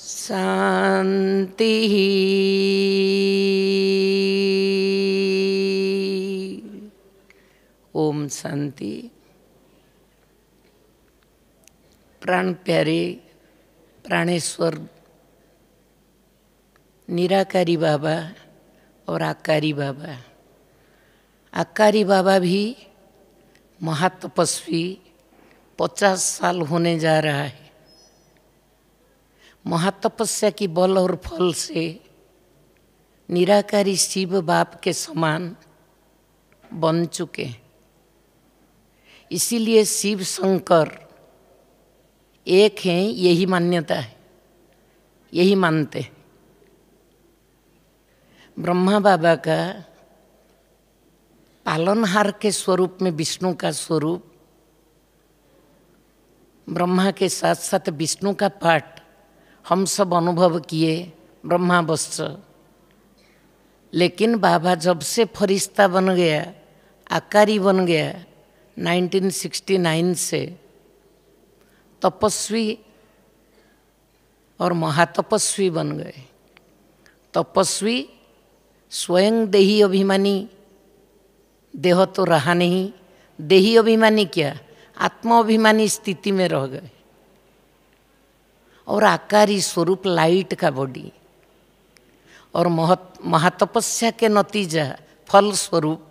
शांति। ओम शांति। प्राण प्यारे प्राणेश्वर निराकारी बाबा और आकारी बाबा। आकारी बाबा भी महातपस्वी 50 साल होने जा रहा है। महातपस्या की बल और फल से निराकारी शिव बाप के समान बन चुके। इसीलिए शिव शंकर एक हैं, यही मान्यता है, यही मानते हैं। ब्रह्मा बाबा का पालनहार के स्वरूप में विष्णु का स्वरूप, ब्रह्मा के साथ साथ विष्णु का पाठ हम सब अनुभव किए ब्रह्मावश्य। लेकिन बाबा जब से फरिश्ता बन गया, आकारी बन गया 1969 से, तपस्वी और महातपस्वी बन गए। तपस्वी स्वयं देही अभिमानी, देह तो रहा नहीं, देही अभिमानी क्या आत्मा अभिमानी स्थिति में रह गए। और आकारी स्वरूप लाइट का बॉडी और महातपस्या के नतीजा फल स्वरूप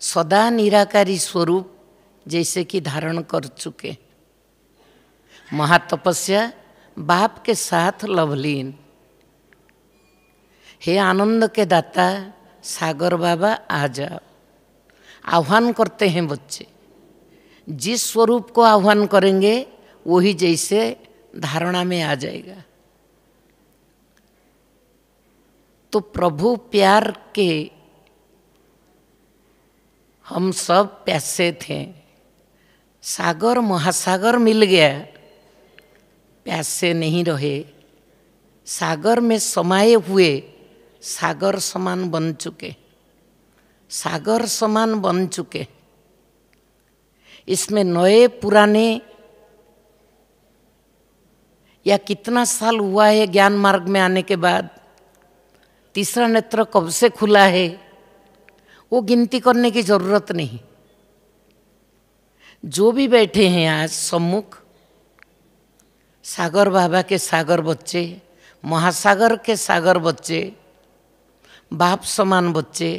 सदा निराकारी स्वरूप जैसे कि धारण कर चुके। महातपस्या बाप के साथ लवलीन। हे आनंद के दाता सागर बाबा आ जाओ। आह्वान करते हैं बच्चे, जिस स्वरूप को आह्वान करेंगे वही जैसे धारणा में आ जाएगा। तो प्रभु प्यार के हम सब प्यासे थे। सागर महासागर मिल गया, प्यासे नहीं रहे। सागर में समाये हुए सागर समान बन चुके, सागर समान बन चुके। इसमें नए पुराने या कितना साल हुआ है ज्ञान मार्ग में आने के बाद, तीसरा नेत्र कब से खुला है, वो गिनती करने की जरूरत नहीं। जो भी बैठे हैं आज सम्मुख, सागर बाबा के सागर बच्चे, महासागर के सागर बच्चे, बाप समान बच्चे,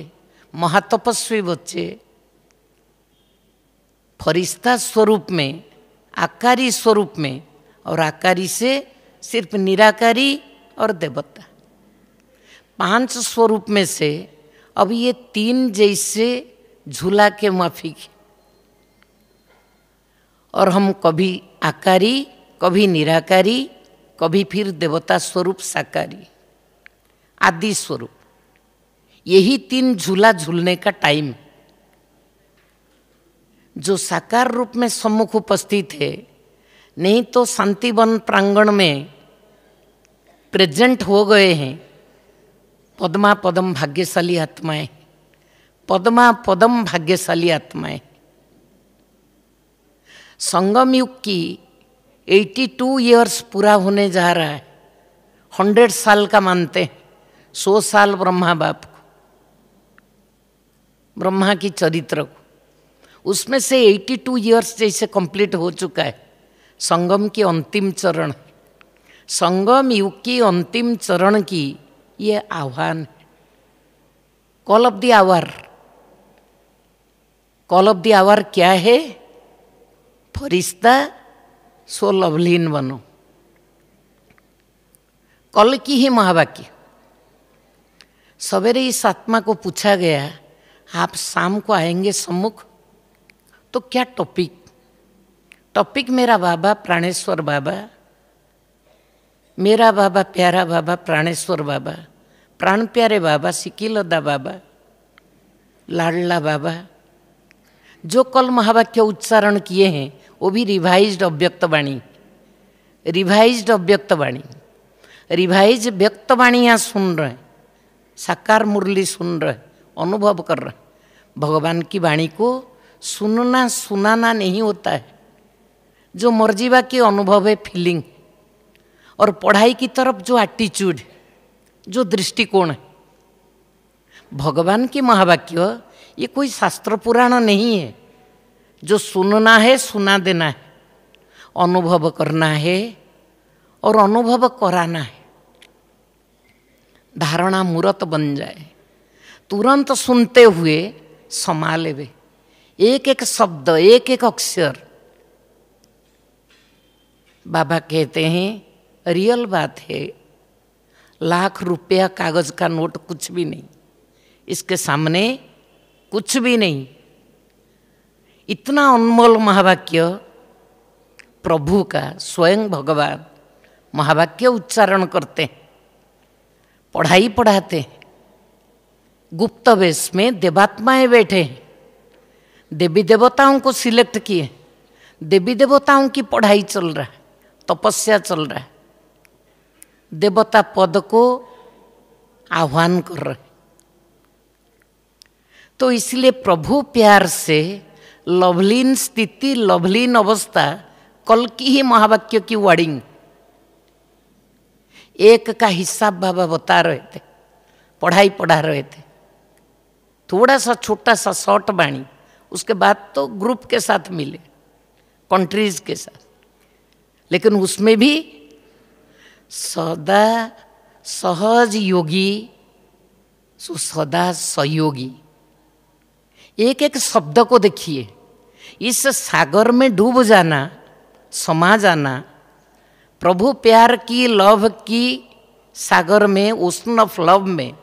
महातपस्वी बच्चे, फरिश्ता स्वरूप में, आकारी स्वरूप में, और आकारी से सिर्फ निराकारी और देवता, 5 स्वरूप में से अब ये 3 जैसे झूला के माफिक। और हम कभी आकारी, कभी निराकारी, कभी फिर देवता स्वरूप साकारी, आदि स्वरूप। यही 3 झूला झूलने का टाइम। जो साकार रूप में सम्मुख उपस्थित है, नहीं तो शांतिवन प्रांगण में प्रेजेंट हो गए हैं। पद्मा पदम भाग्यशाली आत्माएं, पद्मा पदम भाग्यशाली आत्माएं। संगम युग की 82 इयर्स पूरा होने जा रहा है। 100 साल का मानते हैं, 100 साल ब्रह्मा बाप को, ब्रह्मा की चरित्र को, उसमें से 82 इयर्स जैसे कंप्लीट हो चुका है। संगम की अंतिम चरण, संगम युग की अंतिम चरण की ये आह्वान है। Call of the hour, call of the hour क्या है? फरिश्ता सो लवलीन बनो। कल की ही महावाक्य। सवेरे इस आत्मा को पूछा गया, आप शाम को आएंगे सम्मुख? तो क्या टॉपिक? टॉपिक मेरा बाबा प्राणेश्वर बाबा, मेरा बाबा प्यारा बाबा प्राणेश्वर बाबा, प्राण प्यारे बाबा सिकिलदा बाबा, लाडला बाबा। जो कल महावाक्य उच्चारण किए हैं वो भी रिवाइज्ड अव्यक्त वाणी, रिवाइज्ड अव्यक्त वाणी, रिवाइज व्यक्त वाणियाँ सुन रहे, साकार मुरली सुन रहे, अनुभव कर रहे। भगवान की वाणी को सुनना सुनाना नहीं होता है, जो मर्जीवा की अनुभव है, फीलिंग, और पढ़ाई की तरफ जो एटीट्यूड, जो दृष्टिकोण है। भगवान की महावाक्य ये कोई शास्त्र पुराण नहीं है जो सुनना है सुना देना है, अनुभव करना है और अनुभव कराना है। धारणा मूर्त बन जाए, तुरंत सुनते हुए समा लेवे, एक एक शब्द, एक एक अक्षर। बाबा कहते हैं रियल बात है, लाख रुपया कागज का नोट कुछ भी नहीं, इसके सामने कुछ भी नहीं। इतना अनमोल महावाक्य प्रभु का, स्वयं भगवान महावाक्य उच्चारण करते हैं, पढ़ाई पढ़ाते हैं। गुप्त वेश में देवात्माएं बैठे हैं, देवी देवताओं को सिलेक्ट किए, देवी देवताओं की पढ़ाई चल रहा है, तपस्या चल रहा है, देवता पद को आह्वान कर रहे। तो इसलिए प्रभु प्यार से लवलीन स्थिति, लवलीन अवस्था, कल की ही महावाक्य की वर्डिंग एक का हिसाब बाबा बता रहे थे, पढ़ाई पढ़ा रहे थे। थोड़ा सा छोटा सा शॉर्ट वाणी, उसके बाद तो ग्रुप के साथ मिले, कंट्रीज के साथ, लेकिन उसमें भी सदा सहज योगी सदा सहयोगी। एक एक शब्द को देखिए, इस सागर में डूब जाना, समा जाना, प्रभु प्यार की, लव की सागर में, ओशन ऑफ लव में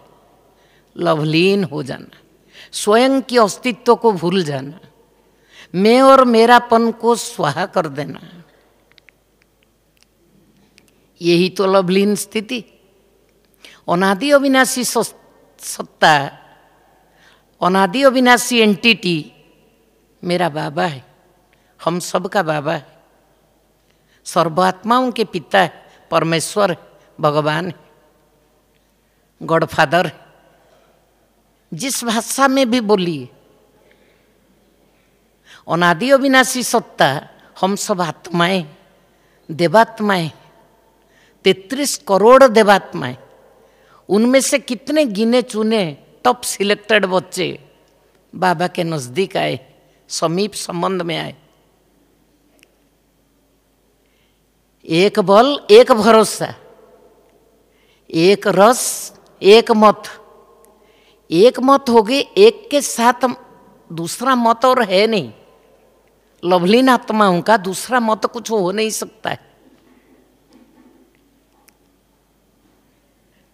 लवलीन हो जाना, स्वयं की अस्तित्व को भूल जाना, मैं और मेरापन को स्वाहा कर देना, यही तो लवलीन स्थिति। अनादि अविनाशी सत्ता, अनादि अविनाशी एंटिटी मेरा बाबा है, हम सब का बाबा है, सर्वात्माओं के पिता है, परमेश्वर है, भगवान है, गॉडफादर है। जिस भाषा में भी बोलिए, अनादि अविनाशी सत्ता, हम सब आत्माएं, देवात्माएं, 33 करोड़ देवात्माएं, उनमें से कितने गिने चुने टॉप सिलेक्टेड बच्चे बाबा के नजदीक आए, समीप संबंध में आए। एक बल, एक भरोसा, एक रस, एक मत। एक मत हो गए, एक के साथ दूसरा मत और है नहीं। लवलीन आत्माओं का दूसरा मत कुछ हो नहीं सकता है।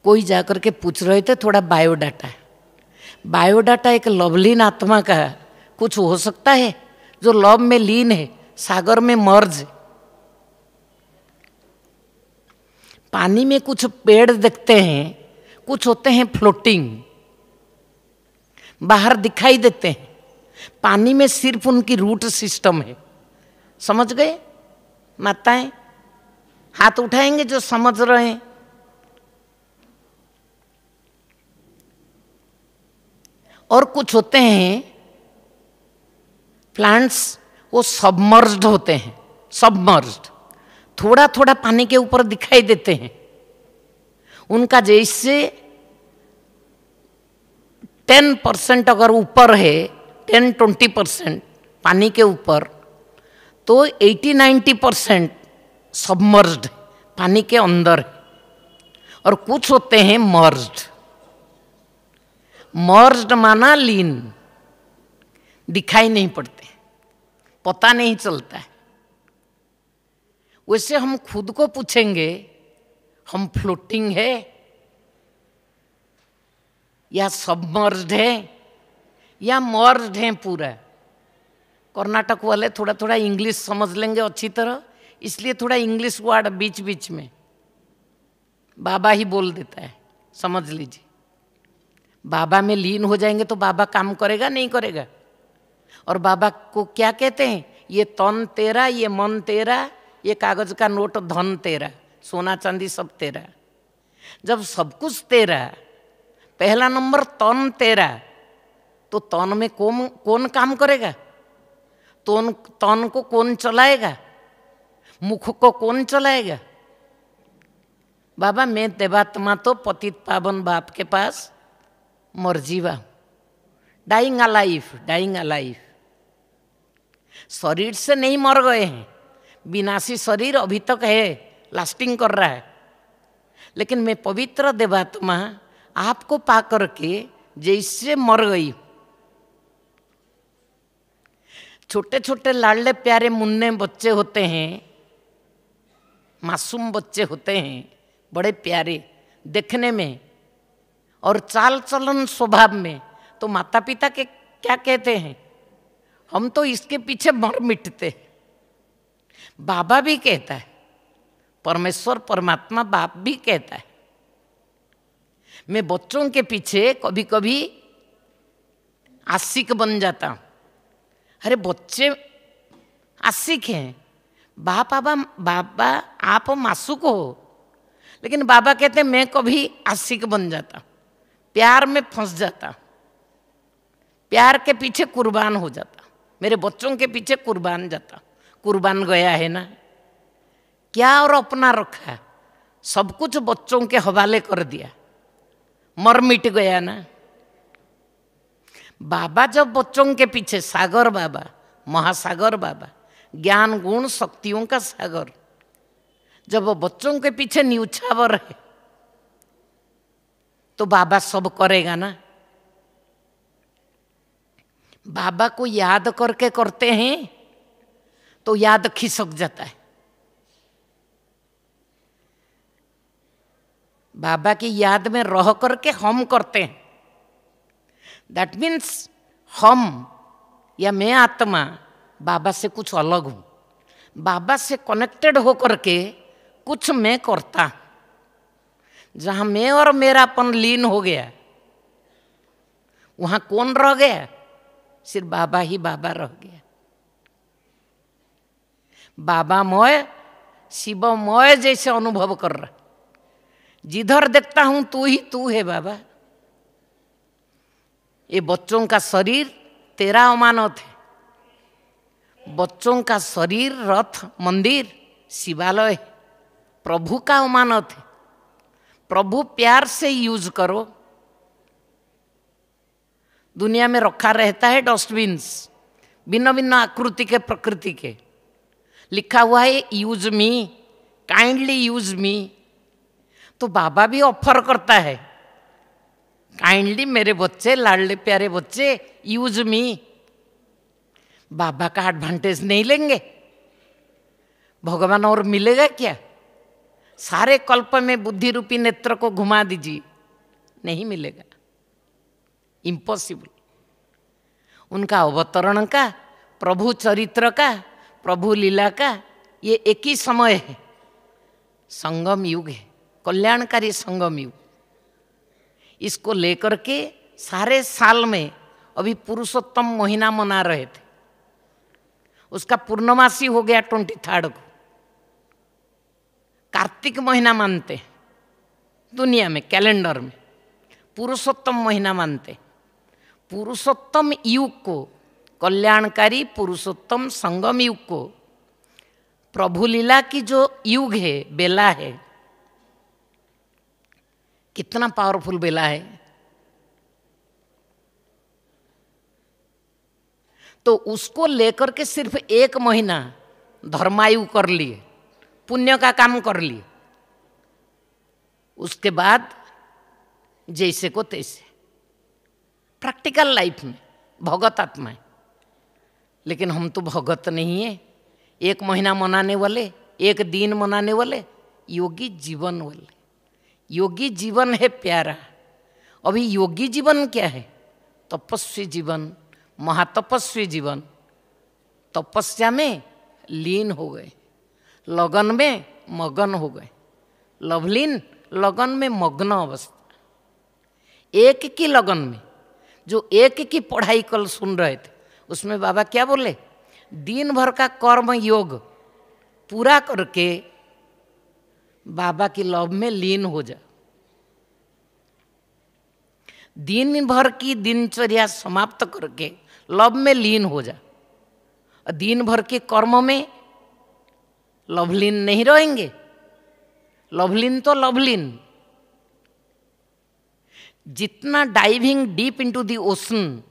कोई जाकर के पूछ रहे थे थोड़ा बायोडाटा, बायोडाटा एक लवलीन आत्मा का कुछ हो सकता है जो लव में लीन है, सागर में मर्ज। पानी में कुछ पेड़ दिखते हैं, कुछ होते हैं फ्लोटिंग, बाहर दिखाई देते हैं, पानी में सिर्फ उनकी रूट सिस्टम है। समझ गए माताएं? हाथ उठाएंगे जो समझ रहे हैं। और कुछ होते हैं प्लांट्स, वो सबमर्ज्ड होते हैं, सबमर्ज्ड, थोड़ा थोड़ा पानी के ऊपर दिखाई देते हैं। उनका जैसे 10% अगर ऊपर है, 10-20% पानी के ऊपर, तो 80-90% सबमर्ज्ड, पानी के अंदर। और कुछ होते हैं मर्ज्ड। मर्ज्ड माना लीन, दिखाई नहीं पड़ते, पता नहीं चलता है। वैसे हम खुद को पूछेंगे, हम फ्लोटिंग है या सबमर्ज्ड है या मर्ज्ड है पूरा। कर्नाटक वाले थोड़ा थोड़ा इंग्लिश समझ लेंगे अच्छी तरह, इसलिए थोड़ा इंग्लिश वर्ड बीच बीच में बाबा ही बोल देता है, समझ लीजिए। बाबा में लीन हो जाएंगे तो बाबा काम करेगा नहीं करेगा। और बाबा को क्या कहते हैं? ये तन तेरा, ये मन तेरा, ये कागज का नोट धन तेरा, सोना चांदी सब तेरा। जब सब कुछ तेरा, पहला नंबर तन तेरा, तो तन में कौन कौन काम करेगा? तन को कौन चलाएगा? मुख को कौन चलाएगा? बाबा मैं देवात्मा तो पतित पावन बाप के पास मर जीवा, डाइंग अलाइफ, डाइंग अलाइफ। शरीर से नहीं मर गए हैं, विनाशी शरीर अभी तक है, लास्टिंग कर रहा है, लेकिन मैं पवित्र देवात्मा आपको पा करके जैसे मर गई। छोटे छोटे लाडले प्यारे मुन्ने बच्चे होते हैं, मासूम बच्चे होते हैं, बड़े प्यारे देखने में और चाल चलन स्वभाव में, तो माता पिता के क्या कहते हैं, हम तो इसके पीछे मर मिटते। बाबा भी कहता है, परमेश्वर परमात्मा बाप भी कहता है, मैं बच्चों के पीछे कभी कभी आशिक बन जाता हूं। अरे बच्चे आशिक हैं, बाबा आप मासूक हो, लेकिन बाबा कहते हैं मैं कभी आशिक बन जाता, प्यार में फंस जाता, प्यार के पीछे कुर्बान हो जाता, मेरे बच्चों के पीछे कुर्बान जाता। कुर्बान गया है ना, क्या और अपना रखा है, सब कुछ बच्चों के हवाले कर दिया, मर मिट गया ना। बाबा जब बच्चों के पीछे, सागर बाबा, महासागर बाबा, ज्ञान गुण शक्तियों का सागर, जब वो बच्चों के पीछे न्यूछावर है, तो बाबा सब करेगा ना। बाबा को याद करके करते हैं तो याद खिसक जाता है। बाबा की याद में रह करके हम करते हैं, दैट मीन्स हम या मैं आत्मा बाबा से कुछ अलग हूं, बाबा से कनेक्टेड होकर के कुछ मैं करता। जहां मैं और मेरापन लीन हो गया, वहां कौन रह गया? सिर्फ बाबा ही बाबा रह गया। बाबामय शिवमय जैसे अनुभव कर रहा, जिधर देखता हूं तू ही तू है बाबा। ये बच्चों का शरीर तेरा अमानत है, बच्चों का शरीर रथ मंदिर शिवालय प्रभु का अमानत है। प्रभु प्यार से यूज करो। दुनिया में रखा रहता है डस्टबिन्स, भिन्न भिन्न आकृति के, प्रकृति के, लिखा हुआ है use me, kindly use me. तो बाबा भी ऑफर करता है, काइंडली मेरे बच्चे, लाडले प्यारे बच्चे, यूज मी। बाबा का एडवांटेज नहीं लेंगे, भगवान और मिलेगा क्या? सारे कल्प में बुद्धि रूपी नेत्र को घुमा दीजिए, नहीं मिलेगा, इम्पॉसिबल। उनका अवतरण का, प्रभु चरित्र का, प्रभु लीला का ये एक ही समय है, संगम युग है, कल्याणकारी संगम युग। इसको लेकर के सारे साल में अभी पुरुषोत्तम महीना मना रहे थे, उसका पूर्णमासी हो गया 23 को। कार्तिक महीना मानते हैं दुनिया में, कैलेंडर में पुरुषोत्तम महीना मानते। पुरुषोत्तम युग को, कल्याणकारी पुरुषोत्तम संगम युग को, प्रभु लीला की जो युग है, बेला है, कितना पावरफुल बेला है। तो उसको लेकर के सिर्फ 1 महीना धर्मायु कर लिए, पुण्य का काम कर लिए, उसके बाद जैसे को तैसे प्रैक्टिकल लाइफ में भगत आत्मा है। लेकिन हम तो भगत नहीं है, 1 महीना मनाने वाले, 1 दिन मनाने वाले, योगी जीवन वाले। योगी जीवन है प्यारा। अभी योगी जीवन क्या है? तपस्वी जीवन, महातपस्वी जीवन। तपस्या में लीन हो गए, लगन में मगन हो गए, लवलीन लगन में मग्न अवस्था। एक की लगन में, जो एक की पढ़ाई कल सुन रहे थे, उसमें बाबा क्या बोले? दिन भर का कर्म योग पूरा करके बाबा की लव में लीन हो जा। दिन भर की दिनचर्या समाप्त करके लव में लीन हो जा। दिन भर के कर्म में लवलीन नहीं रहेंगे। लवलीन तो लवलीन। जितना diving deep into the ocean,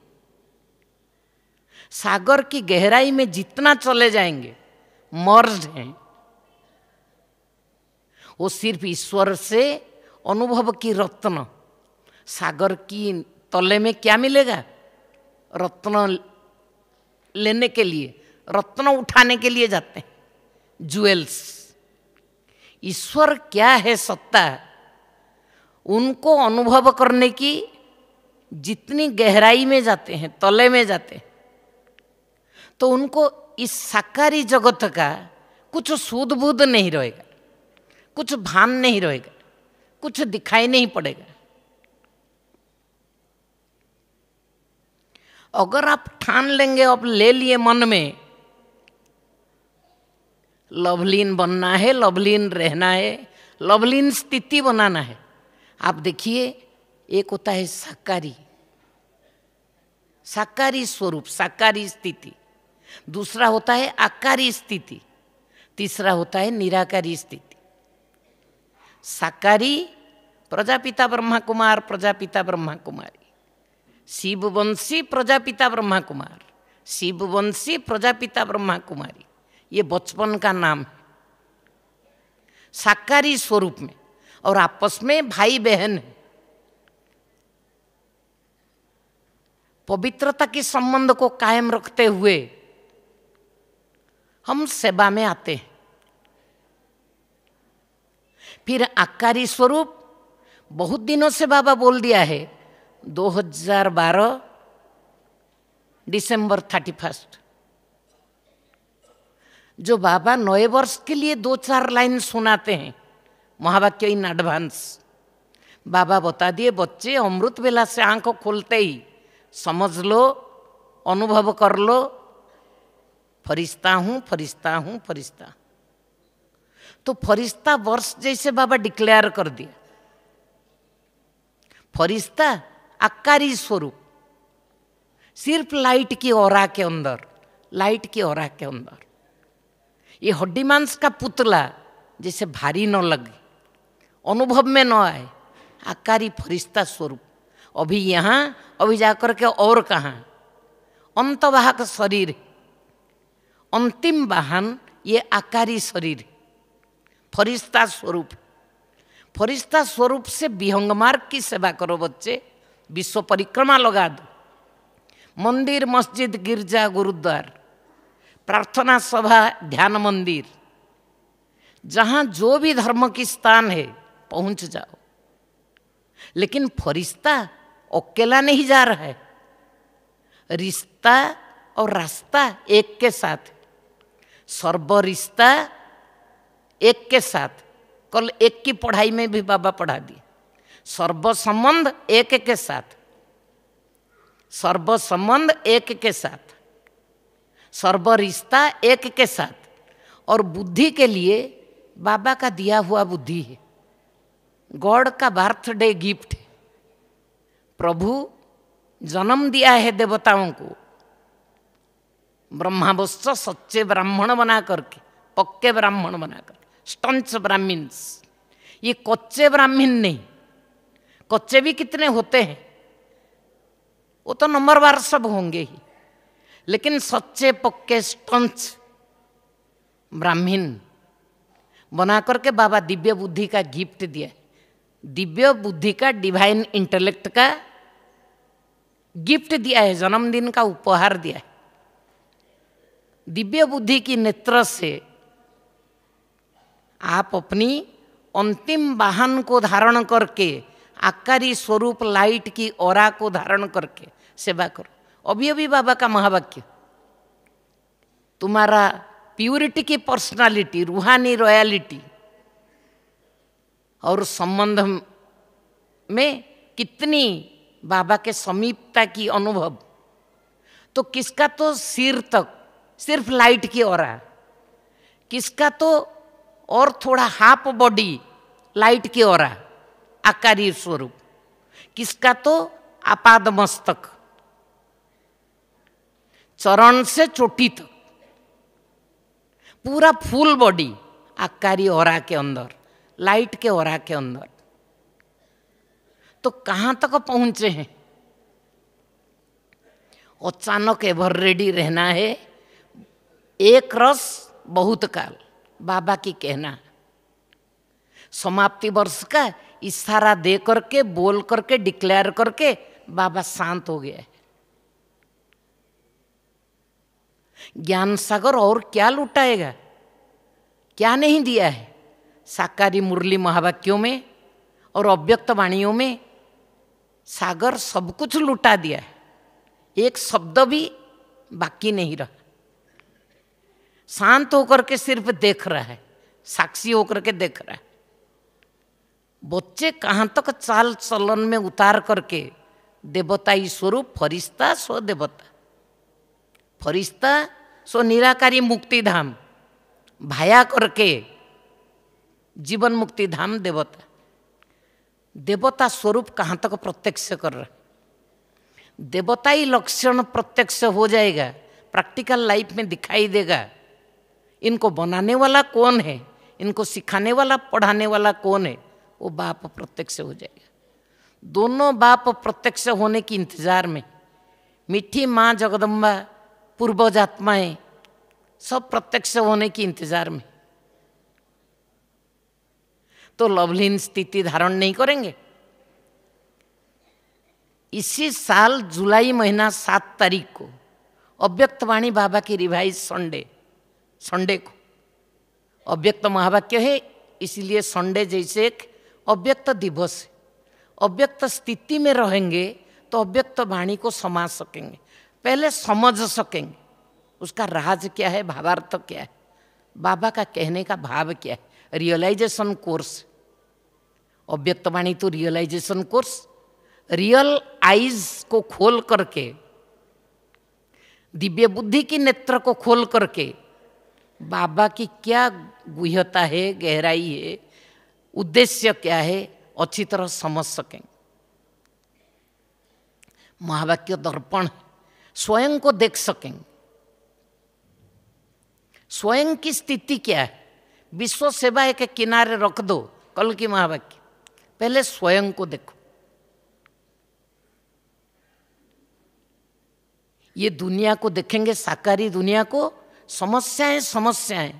सागर की गहराई में जितना चले जाएंगे, मर्ज्ड हैं। वो सिर्फ ईश्वर से अनुभव की रत्न। सागर की तले में क्या मिलेगा? रत्न लेने के लिए, रत्न उठाने के लिए जाते हैं, ज्वेल्स। ईश्वर क्या है सत्ता, उनको अनुभव करने की जितनी गहराई में जाते हैं, तले में जाते हैं, तो उनको इस साकारी जगत का कुछ सूद बूद नहीं रहेगा, कुछ भान नहीं रहेगा, कुछ दिखाई नहीं पड़ेगा। अगर आप ठान लेंगे, अब ले लिए मन में, लवलीन बनना है, लवलीन रहना है, लवलीन स्थिति बनाना है। आप देखिए, एक होता है साकारी, साकारी स्वरूप, साकारी स्थिति। दूसरा होता है आकारी स्थिति। तीसरा होता है निराकारी स्थिति। साकारी प्रजापिता ब्रह्मा कुमार, प्रजापिता ब्रह्मा कुमारी, शिववंशी प्रजापिता ब्रह्मा कुमार, शिववंशी प्रजापिता ब्रह्मा कुमारी, ये बचपन का नाम है। साकारी स्वरूप में, और आपस में भाई बहन है। पवित्रता के संबंध को कायम रखते हुए हम सेवा में आते हैं। फिर आकारी स्वरूप बहुत दिनों से बाबा बोल दिया है, 2012 दिसंबर 31, जो बाबा नए वर्ष के लिए 2-4 लाइन सुनाते हैं, महावाक्य इन एडवांस। बाबा बता दिए, बच्चे अमृत बेला से आंख खोलते ही समझ लो, अनुभव कर लो, फरिश्ता हूं, फरिश्ता हूं, फरिश्ता। तो फरिश्ता वर्ष जैसे बाबा डिक्लेयर कर दिया। फरिश्ता आकारी स्वरूप, सिर्फ लाइट की औरा के अंदर, लाइट की औरा के अंदर। ये हड्डी मांस का पुतला जैसे भारी न लगे, अनुभव में न आए, आकारी फरिश्ता स्वरूप। अभी यहाँ, अभी जाकर के और कहाँ, अंतवाहक शरीर, अंतिम वाहन ये आकारी शरीर, फरिश्ता स्वरूप। फरिश्ता स्वरूप से विहंग मार्ग की सेवा करो बच्चे, विश्व परिक्रमा लगा दो, मंदिर मस्जिद गिरजा गुरुद्वार, प्रार्थना सभा ध्यान मंदिर, जहाँ जो भी धर्म की स्थान है पहुँच जाओ। लेकिन फरिश्ता अकेला नहीं जा रहा है, रिश्ता और रास्ता एक के साथ, सर्व रिश्ता एक के साथ। कल एक की पढ़ाई में भी बाबा पढ़ा दिए, सर्व संबंध एक के साथ, सर्व संबंध एक के साथ, सर्व रिश्ता एक के साथ। और बुद्धि के लिए बाबा का दिया हुआ बुद्धि है, गॉड का बर्थडे गिफ्ट है। प्रभु जन्म दिया है देवताओं को, ब्रह्मावश्य सच्चे ब्राह्मण बना करके, पक्के ब्राह्मण बनाकर, स्टंच ब्राह्मण्स। ये कच्चे ब्राह्मण नहीं, कच्चे भी कितने होते हैं, वो तो नंबरवार सब होंगे ही, लेकिन सच्चे पक्के स्टंच ब्राह्मण बना करके बाबा दिव्य बुद्धि का गिफ्ट दिया, दिव्य बुद्धि का, डिवाइन इंटेलेक्ट का गिफ्ट दिया है, जन्मदिन का उपहार दिया है। दिव्य बुद्धि की नेत्र से आप अपनी अंतिम वाहन को धारण करके, आकारी स्वरूप लाइट की औरा को धारण करके सेवा करो। अभी अभी बाबा का महावाक्य, तुम्हारा प्यूरिटी की पर्सनालिटी, रूहानी रॉयलिटी और संबंध में कितनी बाबा के समीपता की अनुभव, तो किसका तो सिर तक सिर्फ लाइट की ऑरा, किसका तो और थोड़ा हाफ बॉडी लाइट की ऑरा आकारी स्वरूप, किसका तो आपाद मस्तक चरण से चोटी तक पूरा फुल बॉडी आकारी ऑरा के अंदर, लाइट के ऑरा के अंदर। तो कहां तक पहुंचे हैं? अचानक एवर रेडी रहना है, एक रस बहुत काल, बाबा की कहना। समाप्ति वर्ष का इशारा दे करके, बोल करके, डिक्लेयर करके बाबा शांत हो गया है। ज्ञान सागर और क्या लुटाएगा, क्या नहीं दिया है। साकारी मुरली महावाक्यों में और अव्यक्त वाणियों में सागर सब कुछ लुटा दिया है, एक शब्द भी बाकी नहीं रहा। शांत होकर के सिर्फ देख रहा है, साक्षी होकर के देख रहा है। बच्चे कहाँ तक चाल चलन में उतार करके देवताई स्वरूप, फरिश्ता सो देवता, फरिश्ता सो निराकारी मुक्ति धाम, भाया करके जीवन मुक्ति धाम देवता। देवता स्वरूप कहाँ तक प्रत्यक्ष कर रहा, देवताई लक्षण प्रत्यक्ष हो जाएगा, प्रैक्टिकल लाइफ में दिखाई देगा। इनको बनाने वाला कौन है, इनको सिखाने वाला, पढ़ाने वाला कौन है, वो बाप प्रत्यक्ष हो जाएगा। दोनों बाप प्रत्यक्ष होने की इंतजार में, मीठी माँ जगदम्बा, पूर्वज आत्माएं सब प्रत्यक्ष होने की इंतजार में। तो लवलीन स्थिति धारण नहीं करेंगे। इसी साल जुलाई महीना 7 तारीख को अव्यक्त वाणी बाबा की रिवाइज संडे को अव्यक्त महावाक्य है, इसलिए संडे जैसे एक अव्यक्त दिवस है। अव्यक्त स्थिति में रहेंगे तो अव्यक्त वाणी को समझ सकेंगे, पहले समझ सकेंगे उसका राज क्या है, भावार्थ क्या है, बाबा का कहने का भाव क्या है। रियलाइजेशन कोर्स, अव्यक्त वाणी तो रियलाइजेशन कोर्स। रियल आईज को खोल करके, दिव्य बुद्धि की नेत्र को खोल करके बाबा की क्या गुह्यता है, गहराई है, उद्देश्य क्या है, अच्छी तरह समझ सकें। महावाक्य दर्पण स्वयं को देख सकें, स्वयं की स्थिति क्या है। विश्व सेवा के किनारे रख दो कल की महावाक्य, पहले स्वयं को देखो। ये दुनिया को देखेंगे, साकारी दुनिया को, समस्याएं,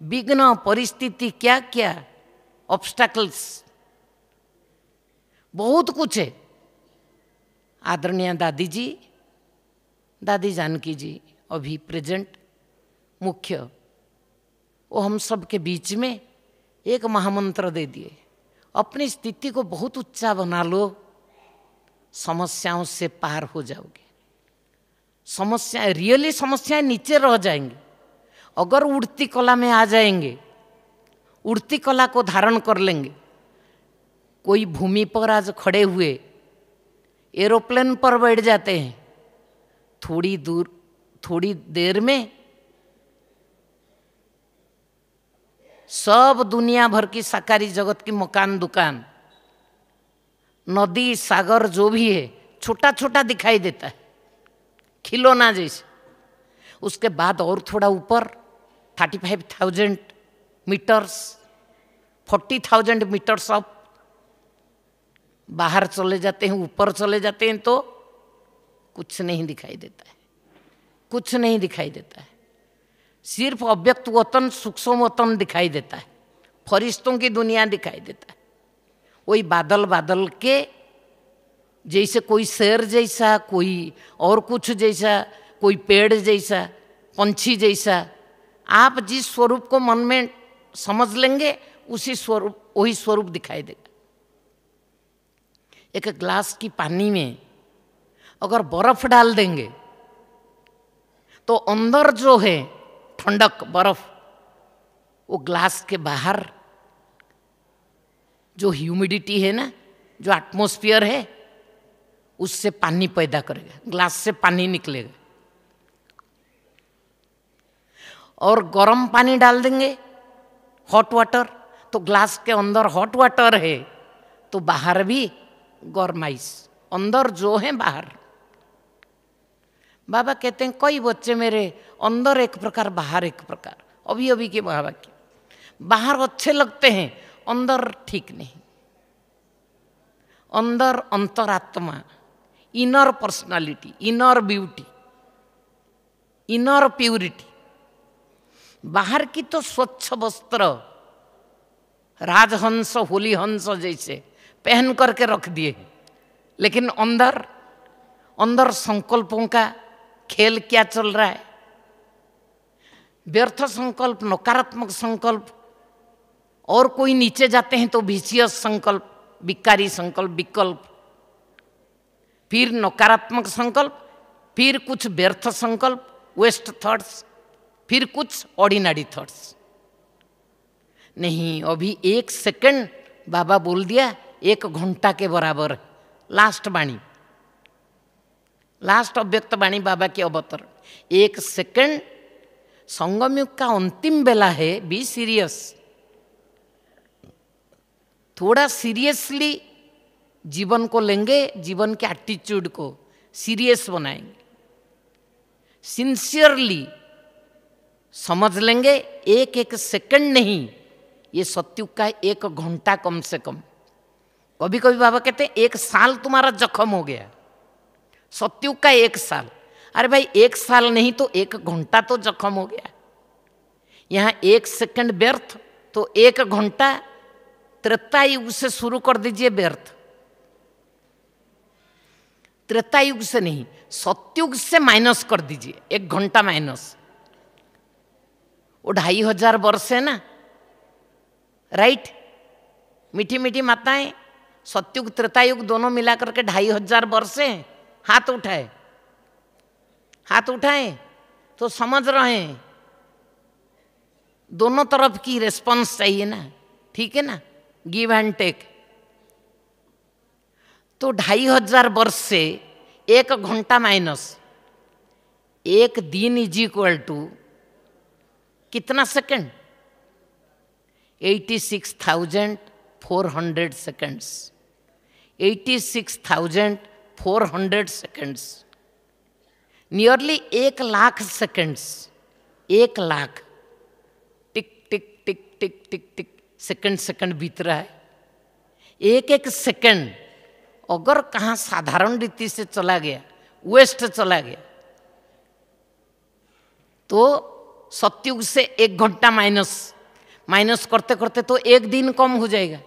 विघ्न, परिस्थिति, क्या क्या ऑब्स्टैकल्स, बहुत कुछ है। आदरणीय दादी जानकी जी अभी प्रेजेंट मुख्य, वो हम सब के बीच में एक महामंत्र दे दिए, अपनी स्थिति को बहुत ऊंचा बना लो, समस्याओं से पार हो जाओगे। समस्याएं, रियली समस्याएं नीचे रह जाएंगी अगर उड़ती कला में आ जाएंगे, उड़ती कला को धारण कर लेंगे। कोई भूमि पर आज खड़े हुए एरोप्लेन पर बैठ जाते हैं, थोड़ी देर में सब दुनिया भर की साकारी जगत की मकान, दुकान, नदी, सागर जो भी है छोटा छोटा दिखाई देता है, खिलौना जैसे। उसके बाद और थोड़ा ऊपर 35,000 मीटर्स, 40,000 मीटर्स अप बाहर चले जाते हैं, ऊपर चले जाते हैं तो कुछ नहीं दिखाई देता है, कुछ नहीं दिखाई देता है। सिर्फ अव्यक्त वतन, सूक्ष्म वतन दिखाई देता है, फरिश्तों की दुनिया दिखाई देता है। वही बादल के जैसे, कोई शेर जैसा, कोई और कुछ जैसा, कोई पेड़ जैसा, पंछी जैसा। आप जिस स्वरूप को मन में समझ लेंगे उसी स्वरूप, वही स्वरूप दिखाई देगा। एक ग्लास की पानी में अगर बर्फ डाल देंगे तो अंदर जो है ठंडक, बर्फ, वो ग्लास के बाहर जो ह्यूमिडिटी है ना, जो एटमॉस्फेयर है, उससे पानी पैदा करेगा, ग्लास से पानी निकलेगा। और गर्म पानी डाल देंगे, हॉट वाटर, तो ग्लास के अंदर हॉट वाटर है तो बाहर भी गर्म आइस, अंदर जो है बाहर। बाबा कहते हैं कई बच्चे मेरे अंदर एक प्रकार बाहर एक प्रकार, अभी अभी के बाबा के बाहर अच्छे लगते हैं, अंदर ठीक नहीं। अंदर अंतरात्मा, inner personality, inner beauty, inner purity. बाहर की तो स्वच्छ वस्त्र राजहंस होली हंस जैसे पहन करके रख दिए, लेकिन अंदर अंदर संकल्पों का खेल क्या चल रहा है? व्यर्थ संकल्प, नकारात्मक संकल्प, और कोई नीचे जाते हैं तो विशियस संकल्प, विकारी संकल्प, विकल्प, फिर नकारात्मक संकल्प, फिर कुछ व्यर्थ संकल्प, वेस्ट थॉट्स, फिर कुछ ऑर्डिनरी थॉट्स। नहीं, अभी 1 सेकंड बाबा बोल दिया 1 घंटा के बराबर। लास्ट वाणी, लास्ट अव्यक्त वाणी बाबा के अवतर। 1 सेकंड संगम युग का अंतिम बेला है। बी सीरियस, थोड़ा सीरियसली जीवन को लेंगे, जीवन के एटीट्यूड को सीरियस बनाएंगे, सिंसियरली समझ लेंगे। 1 सेकंड नहीं, ये सत्युग का 1 घंटा कम से कम। कभी कभी बाबा कहते हैं 1 साल तुम्हारा जख्म हो गया, सत्युग का 1 साल। अरे भाई 1 साल नहीं तो 1 घंटा तो जख्म हो गया। यहाँ 1 सेकंड व्यर्थ तो 1 घंटा त्रेता युग से शुरू कर दीजिए व्यर्थ। त्रेता युग से नहीं, सत्युग से माइनस कर दीजिए, 1 घंटा माइनस। वो 2500 वर्ष है ना, राइट? मीठी मीठी माताएं, सत्युग त्रेतायुग दोनों मिला करके 2500 वर्ष है। हाथ उठाए, हाथ उठाए तो समझ रहे हैं, दोनों तरफ की रिस्पांस चाहिए ना, ठीक है ना, गिव एंड टेक। तो 2500 वर्ष से 1 घंटा माइनस 1 दिन इज इक्वल टू कितना second? 86,400 seconds. 86,400 seconds, nearly 1 lakh seconds. 1 lakh tick tick tick tick tick tick second second बीत रहा है। 1 सेकंड अगर कहाँ साधारण रीति से चला गया, वेस्ट चला गया, तो सत्युग से 1 घंटा माइनस माइनस करते करते तो 1 दिन कम हो जाएगा,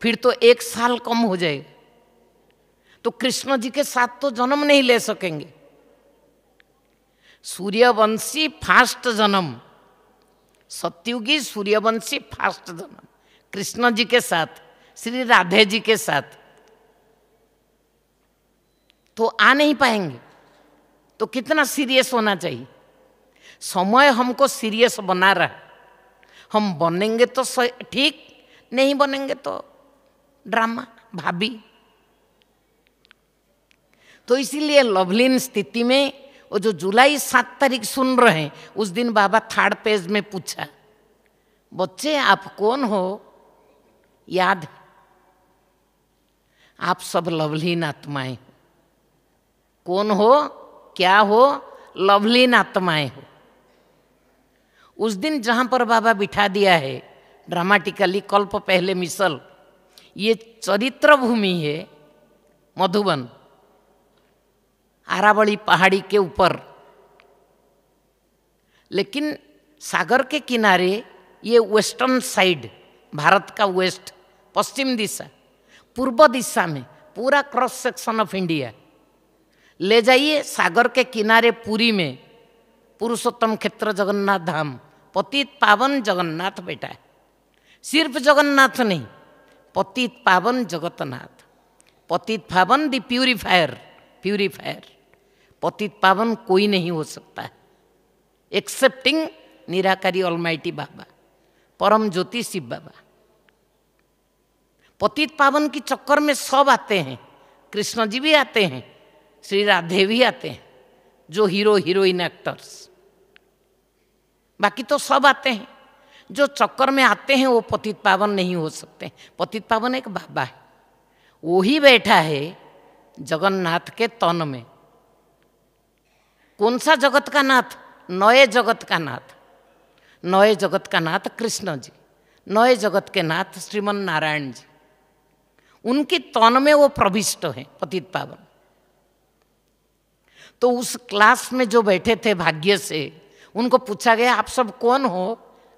फिर तो 1 साल कम हो जाएगा। तो कृष्ण जी के साथ तो जन्म नहीं ले सकेंगे। सूर्यवंशी फास्ट जन्म, सत्युगी सूर्यवंशी फास्ट जन्म कृष्ण जी के साथ, श्री राधे जी के साथ तो आ नहीं पाएंगे। तो कितना सीरियस होना चाहिए। समय हमको सीरियस बना रहा है। हम बनेंगे तो ठीक, नहीं बनेंगे तो ड्रामा भाभी। तो इसीलिए लवलीन स्थिति में वो जो जुलाई 7 तारीख सुन रहे हैं, उस दिन बाबा 3rd पेज में पूछा, बच्चे आप कौन हो? याद है, आप सब लवलीन आत्माएं हो। कौन हो? क्या हो? लवलीन आत्माएं हो। उस दिन जहां पर बाबा बिठा दिया है ड्रामाटिकली, कल्प पहले मिसल, ये चरित्र भूमि है मधुबन, आरावली पहाड़ी के ऊपर। लेकिन सागर के किनारे ये वेस्टर्न साइड, भारत का वेस्ट, पश्चिम दिशा, पूर्व दिशा में पूरा क्रॉस सेक्शन ऑफ इंडिया ले जाइए। सागर के किनारे पुरी में पुरुषोत्तम क्षेत्र जगन्नाथ धाम, पतित पावन जगन्नाथ बेटा है। सिर्फ जगन्नाथ नहीं, पतित पावन जगतनाथ, पतित पावन दी प्यूरिफायर, प्यूरिफायर। पतित पावन कोई नहीं हो सकता है एक्सेप्टिंग निराकारी ऑलमाइटी बाबा, परम ज्योति शिव बाबा। पतित पावन की चक्कर में सब आते हैं, कृष्ण जी भी आते हैं, श्री राधे भी आते हैं, जो हीरो हीरोइन एक्टर्स। बाकी तो सब आते हैं, जो चक्कर में आते हैं वो पतित पावन नहीं हो सकते। पतित पावन एक बाबा है, वो ही बैठा है जगन्नाथ के तन में। कौन सा जगत का नाथ? नए जगत का नाथ। नए जगत का नाथ कृष्ण जी, नए जगत के नाथ श्रीमन नारायण जी, उनकी तन में वो प्रविष्ट है पतित पावन। तो उस क्लास में जो बैठे थे भाग्य से, उनको पूछा गया आप सब कौन हो?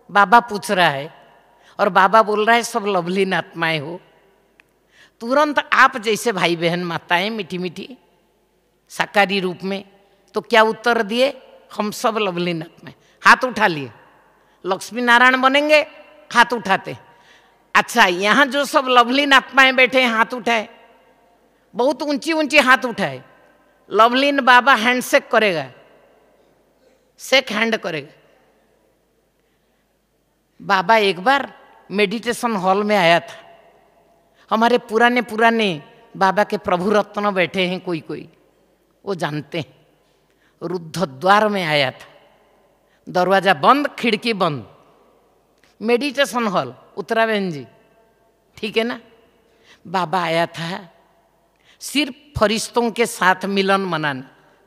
बाबा पूछ रहा है, और बाबा बोल रहा है सब लवलीन आत्माएं हो। तुरंत आप जैसे भाई बहन माताएं मीठी मीठी साकारी रूप में, तो क्या उत्तर दिए? हम सब लवलीन आत्माएं। हाथ उठा लिए। लक्ष्मी नारायण बनेंगे, हाथ उठाते। अच्छा, यहाँ जो सब लवलीन आत्माएं बैठे हैं हाथ उठाए, बहुत ऊंची ऊंची हाथ उठाए। लवलीन बाबा हैंडशेक करेगा, शेक हैंड करेगा। बाबा एक बार मेडिटेशन हॉल में आया था। हमारे पुराने पुराने बाबा के प्रभु रत्न बैठे हैं, कोई कोई वो जानते हैं। रुद्ध द्वार में आया था, दरवाजा बंद, खिड़की बंद, मेडिटेशन हॉल, उत्तराबेन जी, ठीक है ना। बाबा आया था सिर्फ फरिश्तों के साथ मिलन मनाने।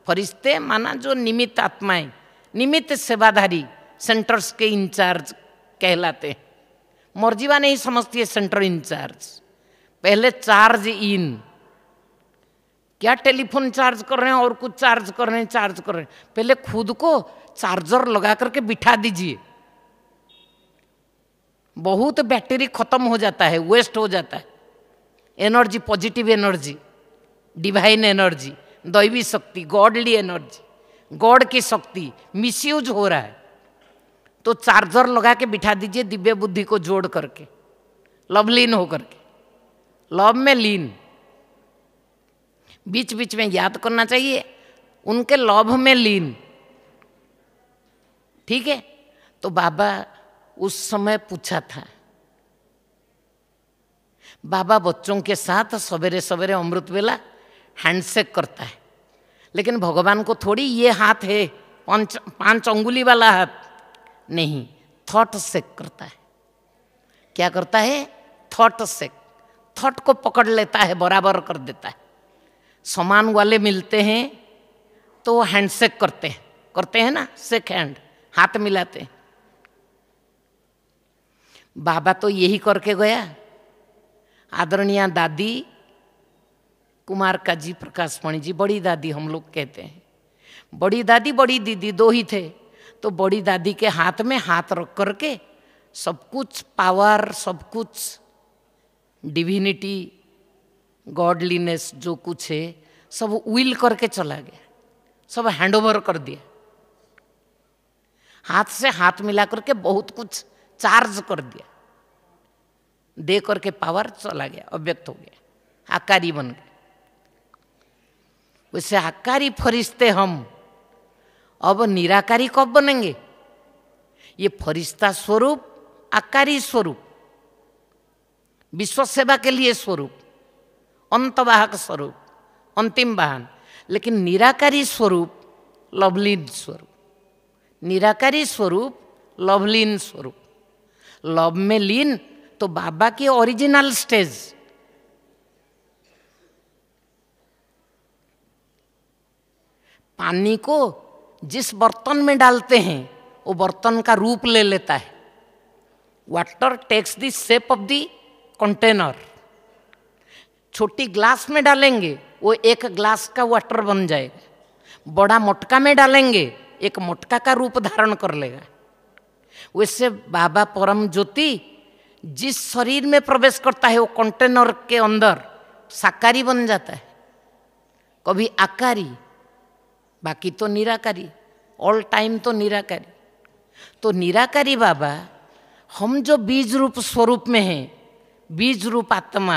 फरिश्ते माना जो निमित्त आत्माएं, निमित्त सेवाधारी, सेंटर्स के इंचार्ज कहलाते हैं। मर्जीवा नहीं समझती है सेंटर इंचार्ज। पहले चार्ज इन, क्या टेलीफोन चार्ज कर रहे हैं और कुछ चार्ज कर रहे हैं, पहले खुद को चार्जर लगा करके बिठा दीजिए। बहुत बैटरी खत्म हो जाता है, वेस्ट हो जाता है। Energy, positive energy, divine energy, दैवी शक्ति, गॉडली एनर्जी, गॉड की शक्ति मिसयूज हो रहा है। तो चार्जर लगा के बिठा दीजिए, दिव्य बुद्धि को जोड़ करके, लवलीन होकर के, लव में लीन। बीच बीच में याद करना चाहिए, उनके लव में लीन, ठीक है। तो बाबा उस समय पूछा था, बाबा बच्चों के साथ सवेरे सवेरे अमृत वेला हैंडशेक करता है, लेकिन भगवान को थोड़ी ये हाथ है 5 अंगुली वाला हाथ, नहीं, थॉट शेक करता है। क्या करता है? Thought shake. थॉट को पकड़ लेता है, बराबर कर देता है। समान वाले मिलते हैं तो वो हैंडशेक करते हैं ना, शेक हैंड, हाथ मिलाते हैं। बाबा तो यही करके गया। आदरणीय दादी कुमार का जी, प्रकाश मणि जी, बड़ी दादी हम लोग कहते हैं। बड़ी दादी बड़ी दीदी दो ही थे। तो बड़ी दादी के हाथ में हाथ रख करके सब कुछ पावर, सब कुछ डिविनिटी, गॉडलीनेस जो कुछ है सब विल करके चला गया, सब हैंडओवर कर दिया। हाथ से हाथ मिला करके बहुत कुछ चार्ज कर दिया, दे करके पावर चला गया, अव्यक्त हो गया, आकारी बन गया। वैसे आकारी फरिश्ते हम, अब निराकारी कब बनेंगे? ये फरिश्ता स्वरूप, आकारी स्वरूप, विश्व सेवा के लिए स्वरूप, अंतवाहक स्वरूप, अंतिम वाहन। लेकिन निराकारी स्वरूप, लवलीन स्वरूप, निराकारी स्वरूप, लवलीन स्वरूप, लव में लीन। तो बाबा की ओरिजिनल स्टेज, पानी को जिस बर्तन में डालते हैं वो बर्तन का रूप ले लेता है। Water takes the shape of the container. छोटी ग्लास में डालेंगे वो एक ग्लास का वाटर बन जाएगा। बड़ा मटका में डालेंगे एक मटका का रूप धारण कर लेगा। वैसे बाबा परम ज्योति जिस शरीर में प्रवेश करता है वो कंटेनर के अंदर साकारी बन जाता है, कभी आकारी, बाकी तो निराकारी, ऑल टाइम तो निराकारी। तो निराकारी बाबा हम जो बीज रूप स्वरूप में हैं, बीज रूप आत्मा,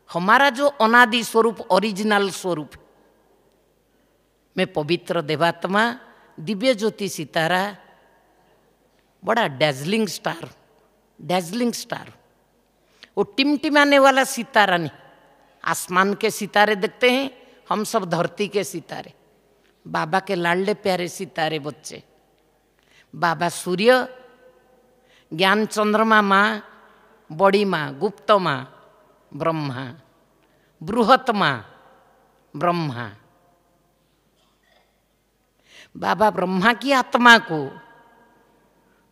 हमारा जो अनादि स्वरूप, ओरिजिनल स्वरूप में पवित्र देवात्मा, दिव्य ज्योति सितारा, बड़ा डैजलिंग स्टार, डैजलिंग स्टार, वो टिमटिमाने वाला सितारा नहीं। आसमान के सितारे देखते हैं, हम सब धरती के सितारे, बाबा के लाडले प्यारे सितारे बच्चे, बाबा सूर्य, ज्ञान चंद्रमा माँ, बड़ी माँ गुप्त माँ ब्रह्मा, बृहत माँ ब्रह्मा। बाबा ब्रह्मा की आत्मा को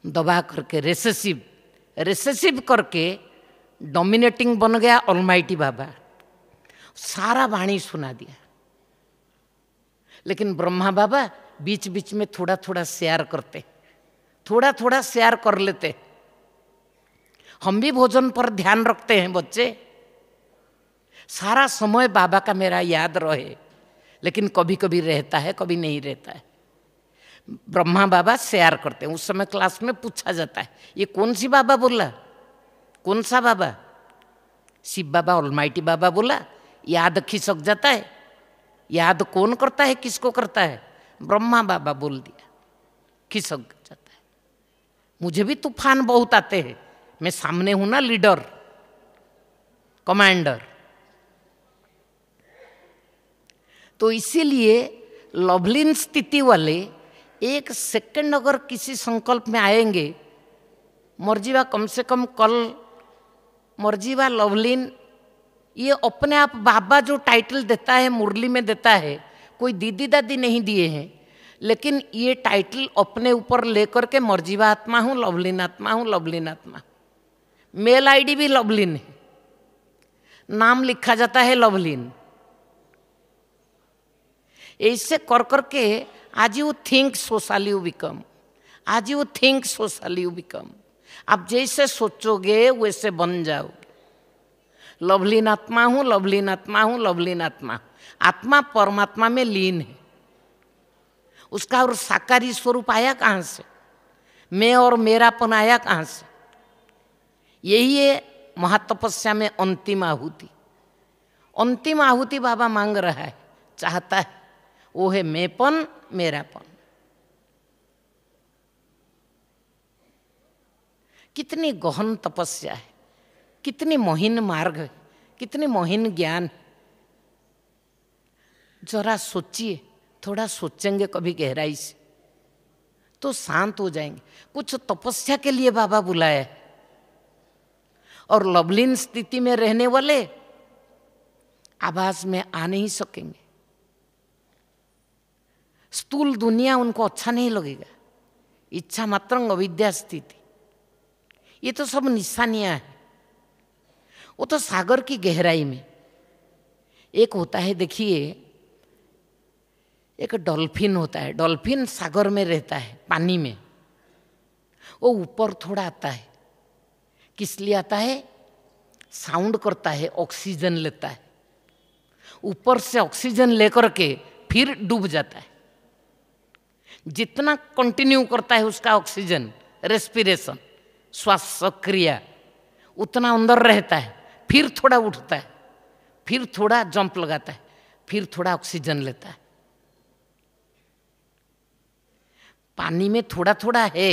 दबा करके रेसेसिव करके डोमिनेटिंग बन गया ऑलमाइटी बाबा। सारा वाणी सुना दिया। लेकिन ब्रह्मा बाबा बीच बीच में थोड़ा थोड़ा शेयर करते, थोड़ा थोड़ा शेयर कर लेते। हम भी भोजन पर ध्यान रखते हैं बच्चे, सारा समय बाबा का मेरा याद रहे, लेकिन कभी कभी रहता है, कभी नहीं रहता है। ब्रह्मा बाबा शेयर करते हैं। उस समय क्लास में पूछा जाता है, ये कौन सी बाबा बोला, कौन सा बाबा? शिव बाबा, ऑलमाइटी बाबा बोला। याद खिसक जाता है। याद कौन करता है, किसको करता है? ब्रह्मा बाबा बोल दिया, खिसक जाता है। मुझे भी तूफान बहुत आते हैं, मैं सामने हूं ना, लीडर, कमांडर। तो इसीलिए लवलीन स्थिति वाले एक सेकंड अगर किसी संकल्प में आएंगे, मर्जीवा कम से कम कल मर्जीवा लवलीन, ये अपने आप बाबा जो टाइटल देता है मुरली में देता है, कोई दीदी दादी नहीं दिए हैं, लेकिन ये टाइटल अपने ऊपर लेकर के मर्जीवा आत्मा हूँ, लवलीन आत्मा हूँ, लवलीन आत्मा। मेल आईडी भी लवलीन है, नाम लिखा जाता है लवलीन। ऐसे कर करके आज you think social you become, आज you think social you become. आप जैसे सोचोगे वैसे बन जाओगे। लवलीन आत्मा हूँ, लवलीन आत्मा हूँ, लवलीन आत्मा। आत्मा परमात्मा में लीन है। उसका और साकारी स्वरूप आया कहाँ से? मैं और मेरापन आया कहाँ से? यही है महातपस्या में अंतिम आहुति। अंतिम आहुति बाबा मांग रहा है, चाहता है, वो है मैंपन, मेरापन। कितनी गहन तपस्या है, कितनी मोहिन मार्ग है, कितनी मोहिन ज्ञान। जरा सोचिए, थोड़ा सोचेंगे कभी गहराई से तो शांत हो जाएंगे। कुछ तपस्या के लिए बाबा बुलाया है। और लवलीन स्थिति में रहने वाले आवाज में आ नहीं सकेंगे। स्थूल दुनिया उनको अच्छा नहीं लगेगा। इच्छा मात्रंग अविद्या स्थिति, ये तो सब निशानियां हैं। वो तो सागर की गहराई में एक होता है। देखिए, एक डॉल्फिन होता है। डॉल्फिन सागर में रहता है, पानी में। वो ऊपर थोड़ा आता है। किस लिए आता है? साउंड करता है, ऑक्सीजन लेता है। ऊपर से ऑक्सीजन लेकर के फिर डूब जाता है। जितना कंटिन्यू करता है उसका ऑक्सीजन, रेस्पिरेशन, श्वास क्रिया, उतना अंदर रहता है। फिर थोड़ा उठता है, फिर थोड़ा जंप लगाता है, फिर थोड़ा ऑक्सीजन लेता है। पानी में थोड़ा थोड़ा है,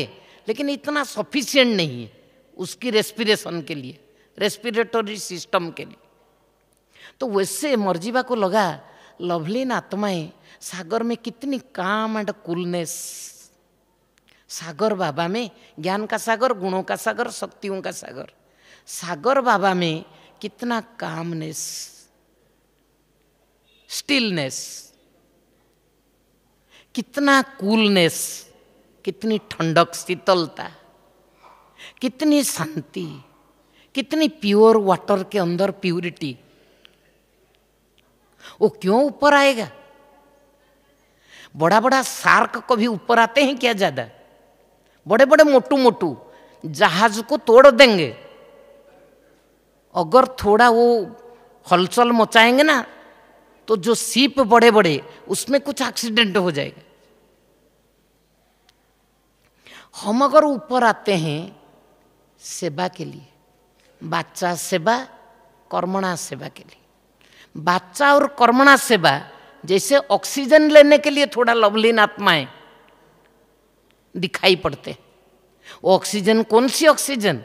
लेकिन इतना सफिशिएंट नहीं है उसकी रेस्पिरेशन के लिए, रेस्पिरेटरी सिस्टम के लिए। तो वैसे मर्जीबा को लगा लवलीन आत्माएं सागर में कितनी काम एंड कूलनेस। सागर बाबा में ज्ञान का सागर, गुणों का सागर, शक्तियों का सागर। सागर बाबा में कितना कामनेस, स्टिलनेस, कितना कूलनेस, कितनी ठंडक, शीतलता, कितनी शांति, कितनी प्योर वाटर के अंदर प्यूरिटी। वो क्यों ऊपर आएगा? बड़ा बड़ा शार्क कभी ऊपर आते हैं क्या? ज्यादा बड़े बड़े मोटू मोटू जहाज को तोड़ देंगे। अगर थोड़ा वो हलचल मचाएंगे ना, तो जो सीप बड़े बड़े, उसमें कुछ एक्सीडेंट हो जाएगा। हम अगर ऊपर आते हैं सेवा के लिए, बाच्चा सेवा, कर्मणा सेवा के लिए। बाच्चा और कर्मणा सेवा जैसे ऑक्सीजन लेने के लिए थोड़ा लवलीन आत्माएं दिखाई पड़ते। वो ऑक्सीजन कौन सी ऑक्सीजन?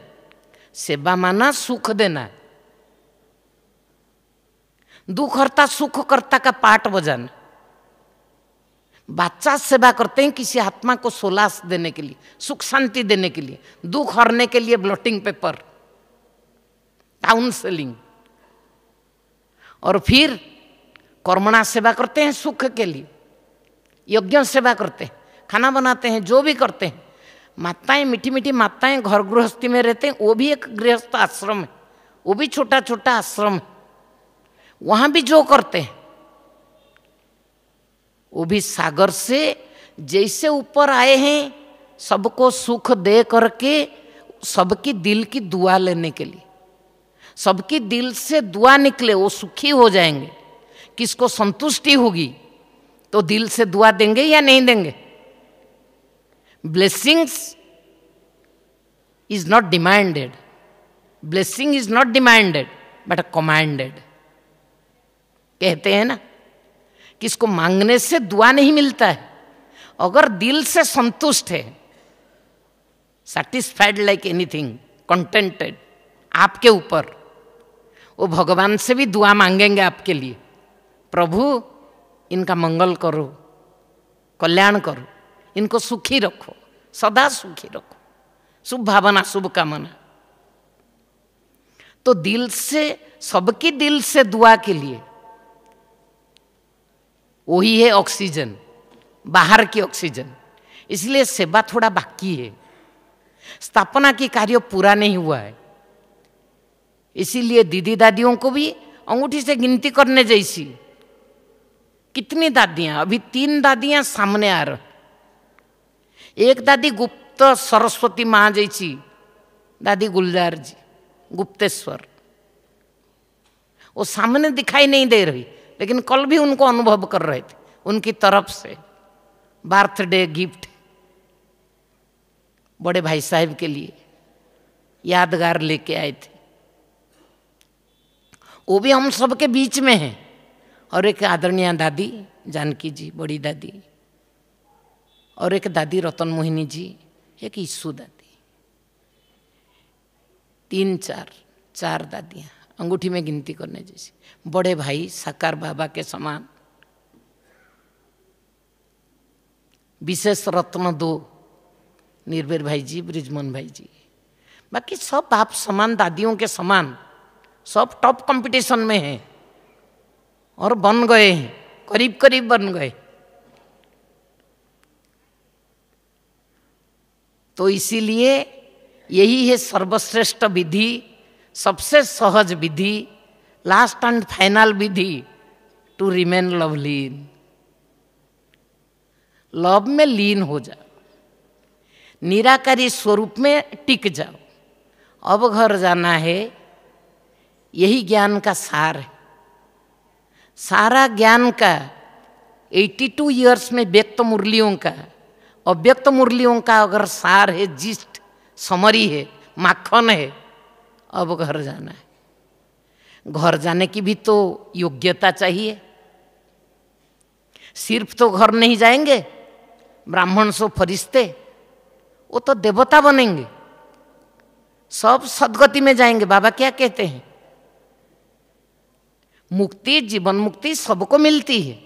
सेवा माना सुख देना, दुख हरता सुख करता का पाठ बजाना। बच्चा सेवा करते हैं किसी आत्मा को सोलास देने के लिए, सुख शांति देने के लिए, दुख हरने के लिए ब्लॉटिंग पेपर, काउंसलिंग। और फिर कर्मणा सेवा करते हैं सुख के लिए, यज्ञ सेवा करते हैं, खाना बनाते हैं, जो भी करते हैं। माताएं, मीठी मीठी माताएं घर गृहस्थी में रहते हैं, वो भी एक गृहस्थ आश्रम है, वो भी छोटा छोटा आश्रम है। वहाँ भी जो करते हैं वो भी सागर से जैसे ऊपर आए हैं, सबको सुख दे करके, सबकी दिल की दुआ लेने के लिए, सबकी दिल से दुआ निकले, वो सुखी हो जाएंगे। किसको संतुष्टि होगी तो दिल से दुआ देंगे या नहीं देंगे? Blessings is not demanded, blessing is not demanded but commanded. कहते हैं ना, किसको मांगने से दुआ नहीं मिलता है, अगर दिल से संतुष्ट है, सैटिस्फाइड लाइक एनीथिंग, कंटेंटेड आपके ऊपर, वो भगवान से भी दुआ मांगेंगे आपके लिए, प्रभु इनका मंगल करो, कल्याण करो, इनको सुखी रखो, सदा सुखी रखो, शुभ भावना शुभ कामना। तो दिल से, सबकी दिल से दुआ के लिए वही है ऑक्सीजन, बाहर की ऑक्सीजन। इसलिए सेवा थोड़ा बाकी है, स्थापना की कार्य पूरा नहीं हुआ है। इसीलिए दीदी दादियों को भी अंगूठी से गिनती करने जैसी। कितनी दादियां, अभी 3 दादियां सामने आ रही। एक दादी गुप्त सरस्वती माँ जैसी दादी गुलजार जी, गुप्तेश्वर, वो सामने दिखाई नहीं दे रही, लेकिन कल भी उनको अनुभव कर रहे थे। उनकी तरफ से बर्थडे गिफ्ट बड़े भाई साहब के लिए यादगार लेके आए थे, वो भी हम सबके बीच में हैं। और एक आदरणीय दादी जानकी जी, बड़ी दादी, और एक दादी रतन मोहिनी जी, एक ईसु दादी, 3-4 दादियाँ अंगूठी में गिनती करने जैसी। बड़े भाई साकार बाबा के समान, विशेष रत्न 2 निर्भर भाई जी, ब्रिजमोहन भाई जी। बाकी सब बाप समान, दादियों के समान, सब टॉप कंपटीशन में हैं और बन गए हैं, करीब करीब बन गए। तो इसीलिए यही है सर्वश्रेष्ठ विधि, सबसे सहज विधि, लास्ट एंड फाइनल विधि, टू रिमेन लवलीन। लव में लीन हो जाओ, निराकारी स्वरूप में टिक जाओ। अब घर जाना है, यही ज्ञान का सार है। सारा ज्ञान का 82 ईयर्स में व्यक्त मुरलियों का, अव्यक्त मुरलियों का अगर सार है, जिस्ट समरी है, माखन है, अब घर जाना है। घर जाने की भी तो योग्यता चाहिए। सिर्फ तो घर नहीं जाएंगे, ब्राह्मण सो फरिश्ते, वो तो देवता बनेंगे, सब सदगति में जाएंगे। बाबा क्या कहते हैं, मुक्ति, जीवन मुक्ति सबको मिलती है,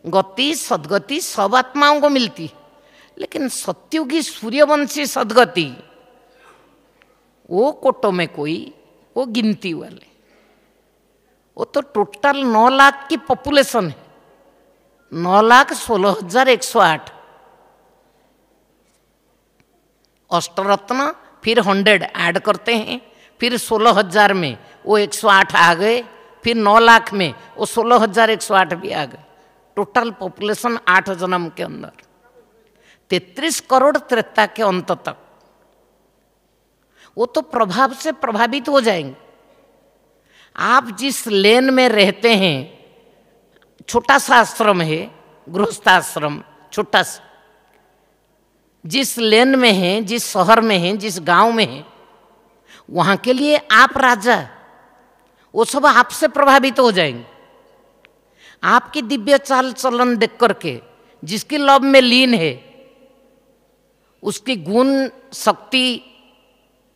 गति सदगति सब आत्माओं को मिलती है, लेकिन सत्युगी सूर्यवंशी सदगति वो कोटों में कोई, वो गिनती वाले। वो तो टोटल 9 लाख की पॉपुलेशन है, 9,16,108। अष्टरत्न फिर 100 ऐड करते हैं, फिर 16,000 में वो 108 आ गए, फिर 9 लाख में वो 16,108 भी आ गए। टोटल पॉपुलेशन 8 जन्म के अंदर 33 करोड़ त्रेता के अंत तक वो तो प्रभाव से प्रभावित हो जाएंगे। आप जिस लेन में रहते हैं, छोटा सा आश्रम है, गृहस्थाश्रम छोटा सा, जिस लेन में हैं, जिस शहर में हैं, जिस गांव में हैं, वहाँ के लिए आप राजा, वो सब आपसे प्रभावित हो जाएंगे। आपकी दिव्य चाल चलन देख करके जिसकी लव में लीन है, उसकी गुण शक्ति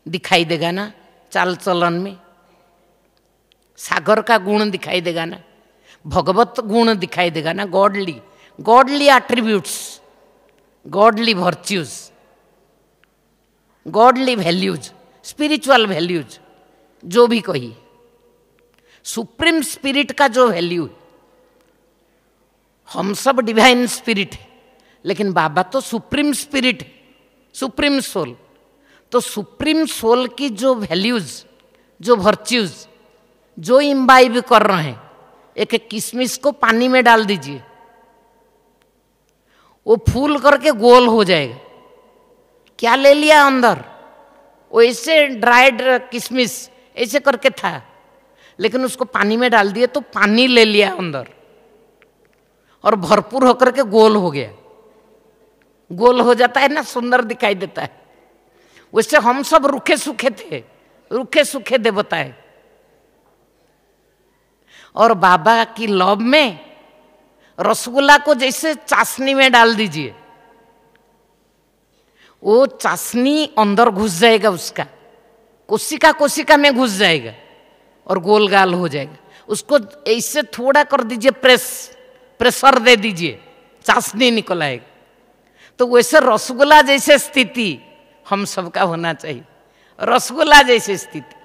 दिखाई देगा ना, चाल चलन में सागर का गुण दिखाई देगा ना, भगवत गुण दिखाई देगा ना, godly godly attributes, godly virtues, godly values, spiritual values, जो भी कही, सुप्रीम स्पिरिट का जो वैल्यू, हम सब डिवाइन स्पिरिट है, लेकिन बाबा तो सुप्रीम स्पिरिट है, सुप्रीम सोल। तो सुप्रीम सोल की जो वैल्यूज, जो वर्च्यूज, जो इम्बाइब कर रहे हैं, एक एक किशमिश को पानी में डाल दीजिए, वो फूल करके गोल हो जाएगा। क्या ले लिया अंदर? वो ऐसे ड्राइड किशमिश ऐसे करके था, लेकिन उसको पानी में डाल दिए तो पानी ले लिया अंदर और भरपूर होकर के गोल हो गया। गोल हो जाता है ना, सुंदर दिखाई देता है। वैसे हम सब रूखे सूखे थे, रूखे सूखे देवता है। और बाबा की लव में रसगुल्ला को जैसे चाशनी में डाल दीजिए, वो चाशनी अंदर घुस जाएगा, उसका कोशिका कोशिका में घुस जाएगा और गोल गाल हो जाएगा। उसको ऐसे थोड़ा कर दीजिए, प्रेशर दे दीजिए, चाशनी निकल आएगा। तो वैसे रसगुल्ला जैसे स्थिति हम सबका होना चाहिए, रसगुल्ला जैसी स्थिति।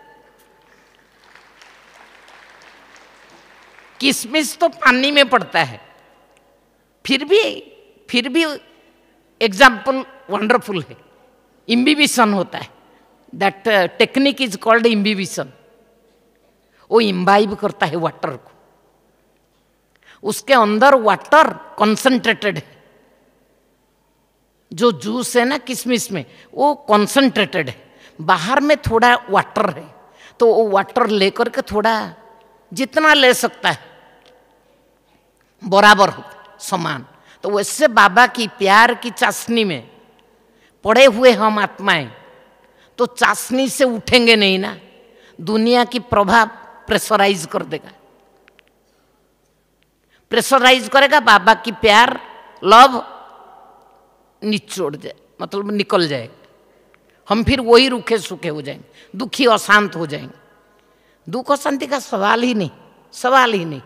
किशमिश तो पानी में पड़ता है, फिर भी एग्जाम्पल वंडरफुल है। इम्बिबिशन होता है, that technique is called imbibition. वो इम्बाइब करता है वाटर को, उसके अंदर वाटर कंसंट्रेटेड है। जो जूस है ना किशमिश में, वो कंसंट्रेटेड है, बाहर में थोड़ा वाटर है। तो वो वाटर लेकर के थोड़ा जितना ले सकता है बराबर हो, समान। तो वैसे बाबा की प्यार की चाशनी में पड़े हुए हम आत्माएं तो चाशनी से उठेंगे नहीं ना, दुनिया की प्रभाव प्रेशराइज कर देगा, प्रेशराइज करेगा। बाबा की प्यार लव निचोड़ जाए, मतलब निकल जाएगा। हम फिर वही रूखे सूखे हो जाएंगे, दुखी अशांत हो जाएंगे। दुख अशांति का सवाल ही नहीं, सवाल ही नहीं।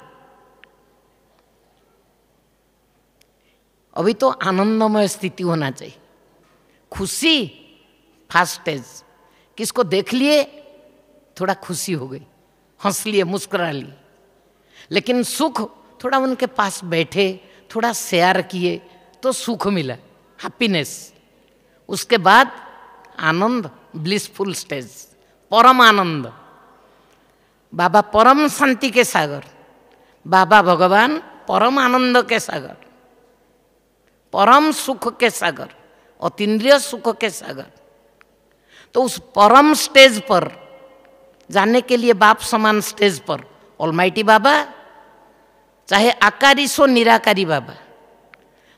अभी तो आनंदमय स्थिति होना चाहिए। खुशी फर्स्ट स्टेज, किसको देख लिए थोड़ा खुशी हो गई, हंस लिए, मुस्कुरा लिए। लेकिन सुख थोड़ा उनके पास बैठे, थोड़ा शेयर किए तो सुख मिला, हैप्पीनेस। उसके बाद आनंद, ब्लिसफुल स्टेज, परम आनंद। बाबा परम शांति के सागर, बाबा भगवान परम आनंद के सागर, परम सुख के सागर, अतीन्द्रिय सुख के सागर। तो उस परम स्टेज पर जाने के लिए बाप समान स्टेज पर ऑलमाइटी बाबा, चाहे आकारी सो निराकारी बाबा,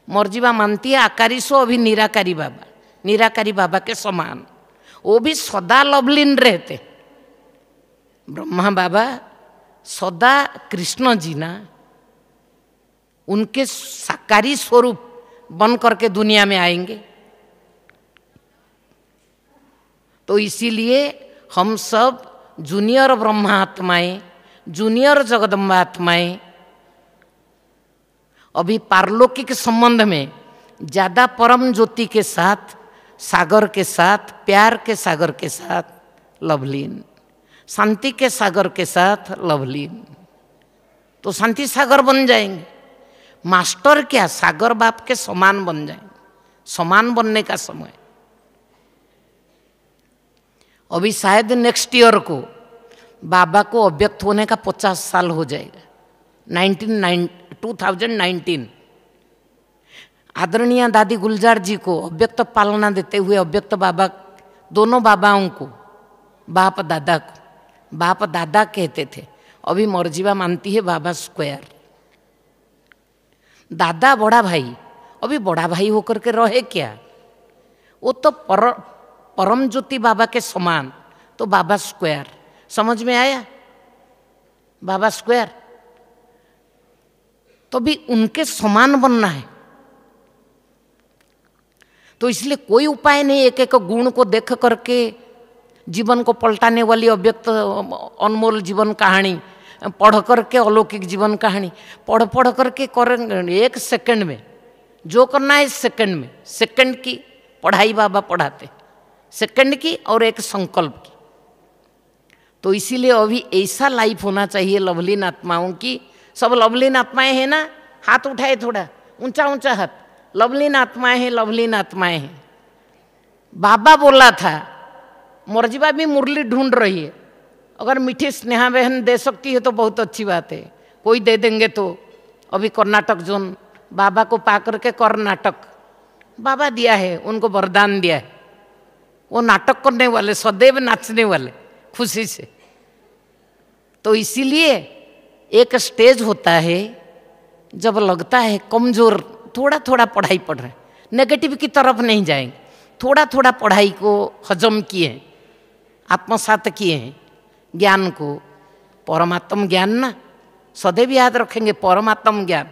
मर्जीबा मानती है आकारी सो अभी निराकारी बाबा, निराकारी बाबा के समान वो भी सदा लवलीन रहते। ब्रह्मा बाबा सदा कृष्ण जी ना, उनके साकारी स्वरूप बन करके दुनिया में आएंगे। तो इसीलिए हम सब जूनियर ब्रह्मा आत्माएं, जूनियर जगदम्बा आत्माएं अभी पारलौकिक संबंध में ज्यादा परम ज्योति के साथ, सागर के साथ, प्यार के सागर के साथ लवलीन, शांति के सागर के साथ लवलीन। तो शांति सागर बन जाएंगे। मास्टर क्या, सागर बाप के समान बन जाएंगे। समान बनने का समय अभी शायद नेक्स्ट ईयर को बाबा को अव्यक्त होने का 50 साल हो जाएगा, 2019। आदरणीय दादी गुलजार जी को अव्यक्त पालना देते हुए अव्यक्त बाबा, दोनों बाबाओं को, बाप दादा को बाप दादा कहते थे। अभी मर्जीबा मानती है बाबा स्क्वायर। दादा बड़ा भाई, अभी बड़ा भाई होकर के रहे क्या? वो तो परम ज्योति बाबा के समान, तो बाबा स्क्वायर। समझ में आया? बाबा स्क्वायर तो भी उनके समान बनना है। तो इसलिए कोई उपाय नहीं एक एक गुण को देख करके जीवन को पलटाने वाली अव्यक्त अनमोल जीवन कहानी पढ़ करके अलौकिक जीवन कहानी पढ़ पढ़ करके करेंगे। एक सेकंड में जो करना है, सेकंड में, सेकंड की पढ़ाई बाबा पढ़ाते, सेकंड की और एक संकल्प की। तो इसीलिए अभी ऐसा लाइफ होना चाहिए लवलीन आत्माओं की। सब लवलीन आत्माएं हैं ना, हाथ उठाए थोड़ा ऊंचा ऊंचा हाथ। लवलीन आत्माएं हैं, लवलीन आत्माएं हैं। बाबा बोला था मर्जीबा भी मुरली ढूंढ रही है, अगर मीठी स्नेहा बहन दे सकती है तो बहुत अच्छी बात है, कोई दे देंगे तो। अभी कर्नाटक जोन बाबा को पा करके कर्नाटक बाबा दिया है, उनको वरदान दिया है। वो नाटक करने वाले, सदैव नाचने वाले खुशी से। तो इसीलिए एक स्टेज होता है जब लगता है कमजोर, थोड़ा थोड़ा पढ़ाई पढ़ रहे, नेगेटिव की तरफ नहीं जाएंगे, थोड़ा थोड़ा पढ़ाई को हजम किए हैं, आत्मसात किए हैं ज्ञान को। परमात्म ज्ञान ना सदैव याद रखेंगे, परमात्म ज्ञान।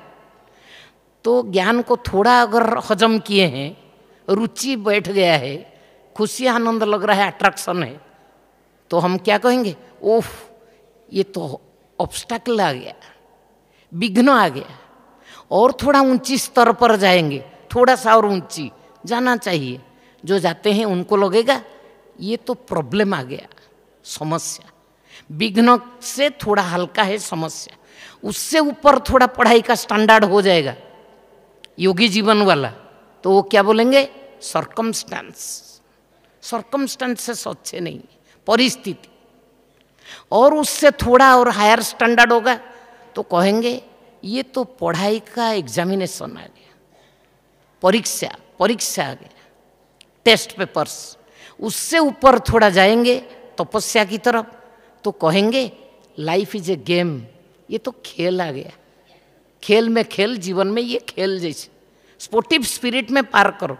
तो ज्ञान को थोड़ा अगर हजम किए हैं, रुचि बैठ गया है, खुशी आनंद लग रहा है, अट्रैक्शन है, तो हम क्या कहेंगे, ओह ये तो ऑब्स्टैकल आ गया, विघ्न आ गया, और थोड़ा ऊंची स्तर पर जाएंगे, थोड़ा सा और ऊंची जाना चाहिए। जो जाते हैं उनको लगेगा ये तो प्रॉब्लम आ गया, समस्या। विघ्न से थोड़ा हल्का है समस्या, उससे ऊपर थोड़ा पढ़ाई का स्टैंडर्ड हो जाएगा योगी जीवन वाला, तो वो क्या बोलेंगे, सर्कमस्टेंस। सर्कमस्टेंसेस अच्छे नहीं, परिस्थिति। और उससे थोड़ा और हायर स्टैंडर्ड होगा तो कहेंगे ये तो पढ़ाई का एग्जामिनेशन आ गया, परीक्षा, परीक्षा आ गया, टेस्ट पेपर्स। उससे ऊपर थोड़ा जाएंगे तपस्या की तरफ तो कहेंगे लाइफ इज ए गेम, ये तो खेल आ गया, खेल में खेल, जीवन में ये खेल जैसे स्पोर्टिव स्पिरिट में पार करो।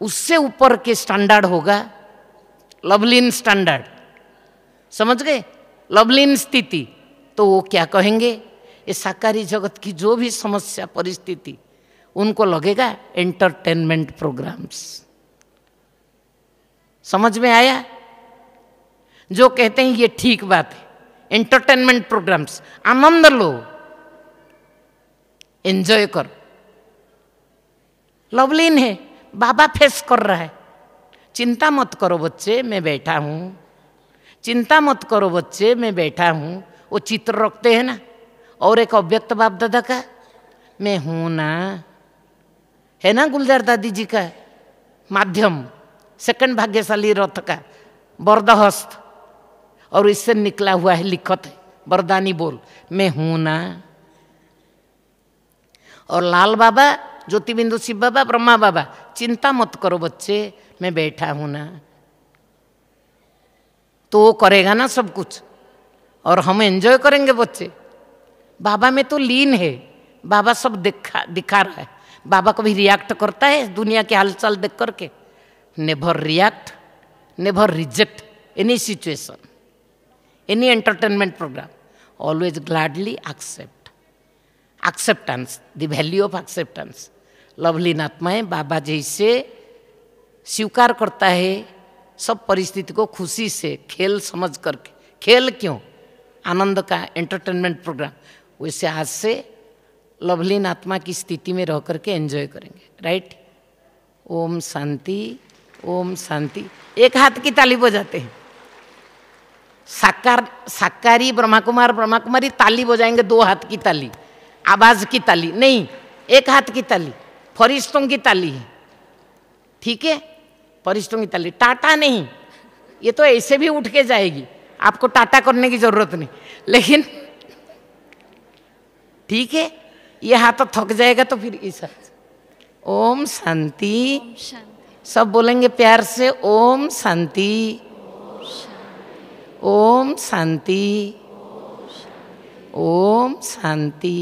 उससे ऊपर के स्टैंडर्ड होगा लवलीन स्टैंडर्ड, समझ गए, लवलीन स्थिति। तो वो क्या कहेंगे, ये साकारी जगत की जो भी समस्या परिस्थिति उनको लगेगा एंटरटेनमेंट प्रोग्राम्स। समझ में आया? जो कहते हैं ये ठीक बात है, एंटरटेनमेंट प्रोग्राम्स, आनंद लो, एंजॉय करो। लवलीन है, बाबा फेस कर रहा है, चिंता मत करो बच्चे मैं बैठा हूं, चिंता मत करो बच्चे मैं बैठा हूं। वो चित्र रखते हैं ना, और एक अव्यक्त बाप दादा का मैं हूं ना, है ना, गुलजार दादी जी का माध्यम, सेकंड भाग्यशाली रथ का बरदहस्त, और इससे निकला हुआ है लिखत है बरदानी बोल, मैं हूं ना। और लाल बाबा, ज्योतिबिंदु शिव बाबा, ब्रह्मा बाबा, चिंता मत करो बच्चे मैं बैठा हूं ना। तो वो करेगा ना सब कुछ, और हम एंजॉय करेंगे बच्चे। बाबा में तो लीन है, बाबा सब दिखा रहा है। बाबा कभी रिएक्ट करता है दुनिया के हालचाल देख करके? Never react, never reject any situation, any entertainment programme, always gladly accept. Acceptance, the value of acceptance. लवलीन आत्माएं बाबा जैसे स्वीकार करता है सब परिस्थिति को खुशी से, खेल समझ करके। खेल क्यों, आनंद का एंटरटेनमेंट प्रोग्राम। वैसे आज से लवलीन आत्मा की स्थिति में रह करके एंजॉय करेंगे, राइट? ओम शांति, ओम शांति। एक हाथ की ताली बजाते हैं, साकारी ब्रह्मा कुमार ब्रह्मा कुमारी ताली बजाएंगे, दो हाथ की ताली, आवाज की ताली नहीं, एक हाथ की ताली, फरिश्तों की ताली है, ठीक है, फरिश्तों की ताली। टाटा नहीं, ये तो ऐसे भी उठ के जाएगी, आपको टाटा करने की जरूरत नहीं, लेकिन ठीक है, ये हाथ तो थक जाएगा तो फिर इस हाथ। ओम शांति, सब बोलेंगे प्यार से, ओम शांति, ओम शांति, ओम शांति।